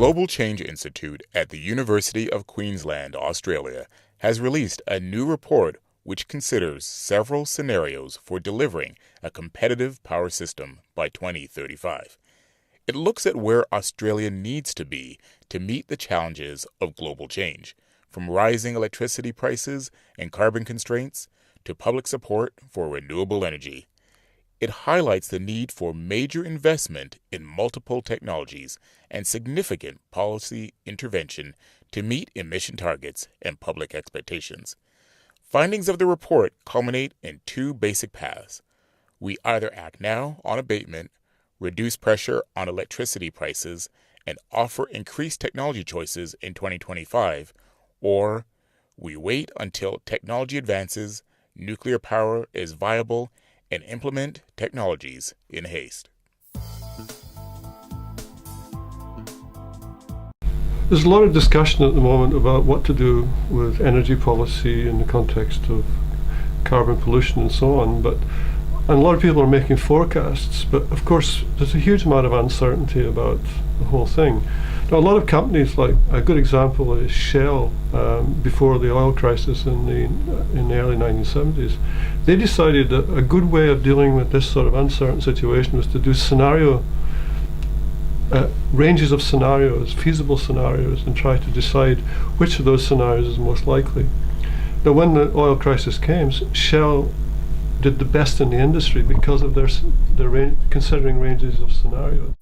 Global Change Institute at the University of Queensland, Australia, has released a new report which considers several scenarios for delivering a competitive power system by 2035. It looks at where Australia needs to be to meet the challenges of global change, from rising electricity prices and carbon constraints to public support for renewable energy. It highlights the need for major investment in multiple technologies and significant policy intervention to meet emission targets and public expectations. Findings of the report culminate in two basic paths. We either act now on abatement, reduce pressure on electricity prices, and offer increased technology choices in 2025, or we wait until technology advances, nuclear power is viable, and implement technologies in haste. There's a lot of discussion at the moment about what to do with energy policy in the context of carbon pollution and so on, and a lot of people are making forecasts, but of course there's a huge amount of uncertainty about the whole thing. Now, a lot of companies, like a good example is Shell, before the oil crisis in the early 1970s, they decided that a good way of dealing with this sort of uncertain situation was to do ranges of scenarios, feasible scenarios, and try to decide which of those scenarios is most likely. Now, when the oil crisis came, Shell did the best in the industry because of their considering ranges of scenarios.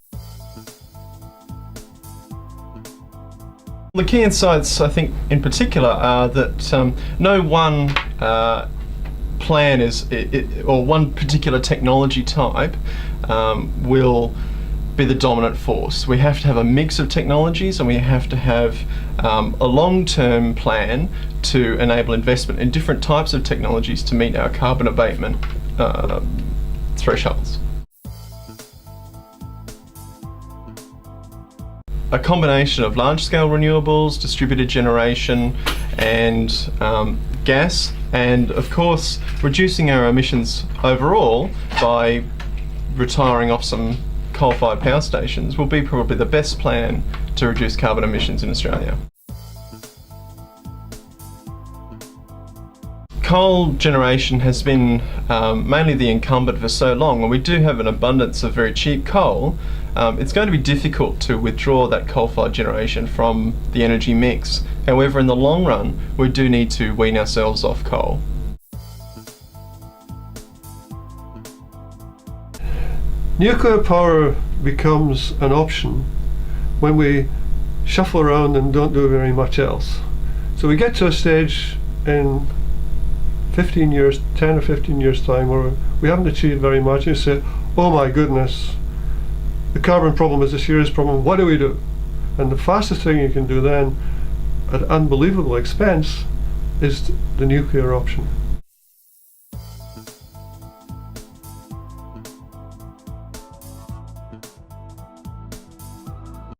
The key insights, I think, in particular, are that no one plan or one particular technology type will be the dominant force. We have to have a mix of technologies, and we have to have a long-term plan to enable investment in different types of technologies to meet our carbon abatement thresholds. A combination of large-scale renewables, distributed generation, and gas, and of course reducing our emissions overall by retiring off some coal-fired power stations will be probably the best plan to reduce carbon emissions in Australia. Coal generation has been mainly the incumbent for so long, and we do have an abundance of very cheap coal. It's going to be difficult to withdraw that coal-fired generation from the energy mix. However, in the long run, we do need to wean ourselves off coal. Nuclear power becomes an option when we shuffle around and don't do very much else. So we get to a stage in 10 or 15 years time where we haven't achieved very much, and you say, oh my goodness, the carbon problem is a serious problem, what do we do? And the fastest thing you can do then, at unbelievable expense, is the nuclear option.